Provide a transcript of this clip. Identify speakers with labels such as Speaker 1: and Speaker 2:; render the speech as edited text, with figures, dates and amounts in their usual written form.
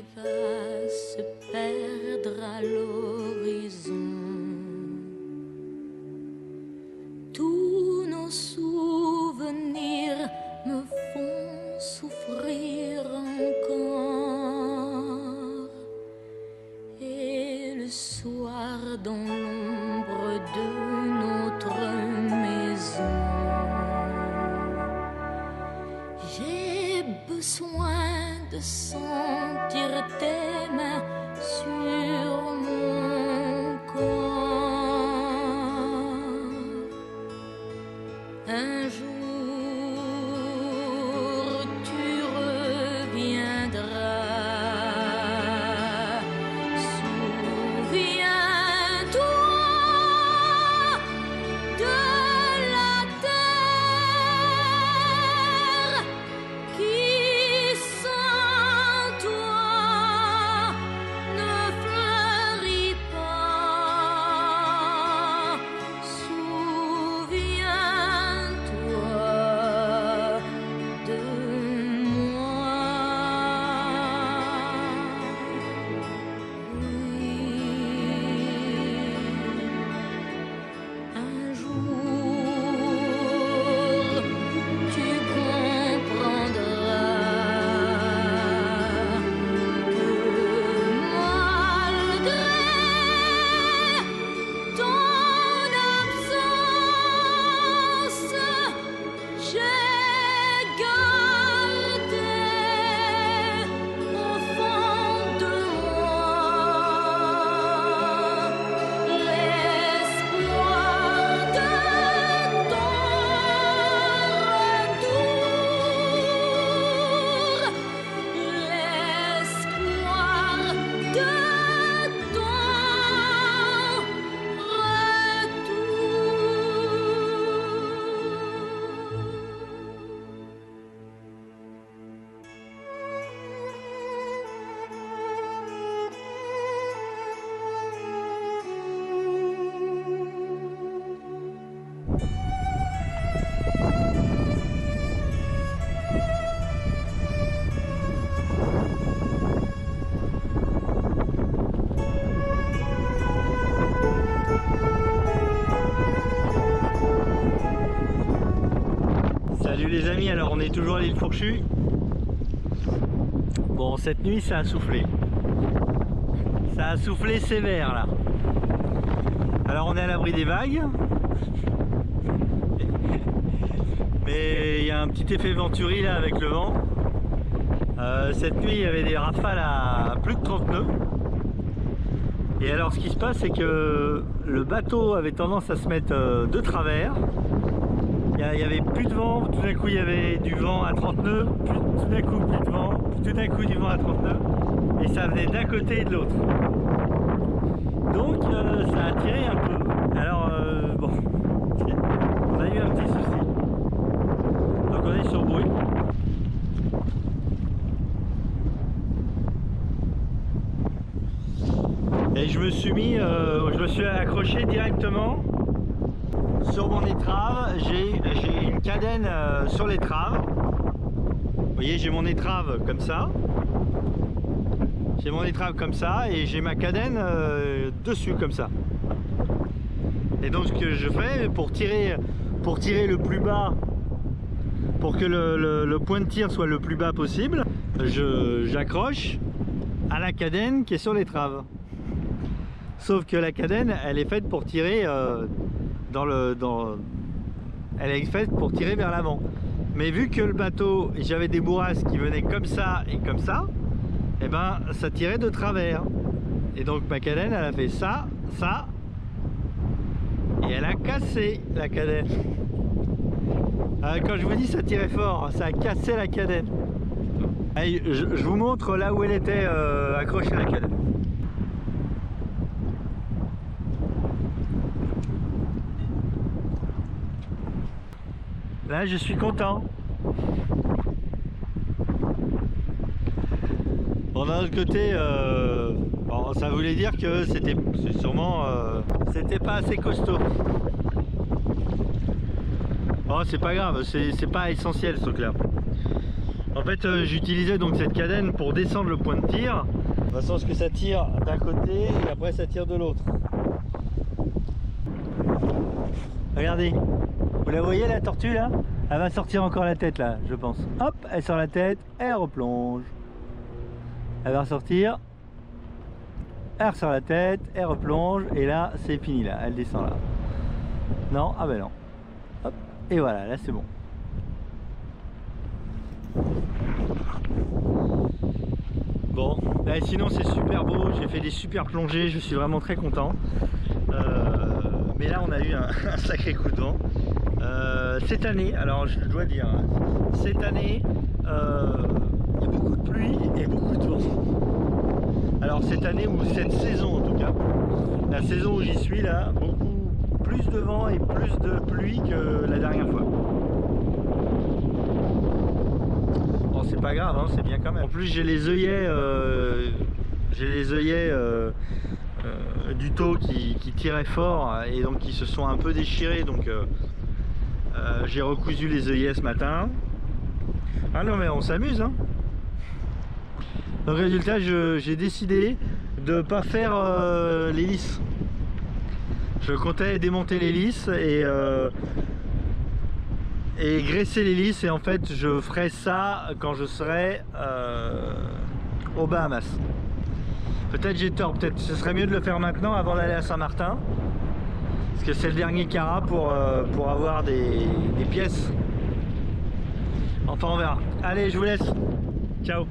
Speaker 1: qui va se perdre à l'horizon. Tous nos souvenirs me font souffrir encore. Et le soir dans l'ombre de notre maison, j'ai besoin de sentir tes mains sur mon corps. Un jour tu reviendras. Souviens-toi de la terre qui sans toi ne fleurit pas. Souviens-toi de moi. Oui, un jour tu comprendras que malgré ton absence, j'ai gardé au fond de moi l'espoir de ton retour, l'espoir de ton
Speaker 2: Salut les amis, alors on est toujours à l'île Fourchue. Bon, cette nuit ça a soufflé. Ça a soufflé sévère là. Alors on est à l'abri des vagues. Mais il y a un petit effet Venturi là avec le vent. Cette nuit il y avait des rafales à plus de 30 nœuds. Et alors ce qui se passe c'est que le bateau avait tendance à se mettre de travers. Il y avait plus de vent, tout d'un coup il y avait du vent à 30 nœuds, tout d'un coup plus de vent, tout d'un coup du vent à 30 nœuds, et ça venait d'un côté et de l'autre. Donc ça a tiré un peu. Alors bon, on a eu un petit souci. Donc on est sur bruit. Et je me suis accroché directement sur mon étrave. J'ai une cadène sur l'étrave. Vous voyez, j'ai mon étrave comme ça. J'ai mon étrave comme ça et j'ai ma cadène dessus comme ça. Et donc ce que je fais pour tirer le plus bas, pour que le point de tir soit le plus bas possible, j'accroche à la cadène qui est sur l'étrave. Sauf que la cadène, elle est faite pour tirer elle est faite pour tirer vers l'avant. Mais vu que le bateau, j'avais des bourrasques qui venaient comme ça et comme ça, et ben ça tirait de travers. Et donc ma cadène, elle a fait ça, ça, et elle a cassé la cadène. Quand je vous dis ça tirait fort, ça a cassé la cadène. Allez, je vous montre là où elle était accrochée la cadène. Là je suis content. Bon, d'un autre côté, bon, ça voulait dire que c'était sûrement c'était pas assez costaud. Oh, c'est pas grave, c'est pas essentiel ce truc là. En fait, j'utilisais donc cette cadenne pour descendre le point de tir. De toute façon, ce que ça tire d'un côté et après ça tire de l'autre. Regardez, vous la voyez la tortue là? Elle va sortir encore la tête là, je pense. Hop, elle sort la tête, elle replonge. Elle va ressortir. Elle ressort la tête, elle replonge et là c'est fini là, elle descend là. Non, ah ben non. Hop, et voilà, là c'est bon. Bon, là, sinon c'est super beau, j'ai fait des super plongées, je suis vraiment très content. Mais là on a eu un sacré coup de vent. Cette année, alors je dois dire, cette année, il y a beaucoup de pluie et beaucoup de vent. Alors cette année, ou cette saison en tout cas, la saison où j'y suis là, beaucoup plus de vent et plus de pluie que la dernière fois. Bon, c'est pas grave, hein, c'est bien quand même. En plus j'ai les œillets, du taux qui tiraient fort et donc qui se sont un peu déchirés, donc j'ai recousu les œillets ce matin. Ah non mais on s'amuse hein. Donc résultat, j'ai décidé de ne pas faire l'hélice. Je comptais démonter l'hélice et graisser l'hélice, et en fait je ferai ça quand je serai aux Bahamas. Peut-être j'ai tort, peut-être ce serait mieux de le faire maintenant avant d'aller à Saint-Martin, parce que c'est le dernier carat pour avoir des pièces. Enfin on verra. Allez, je vous laisse. Ciao.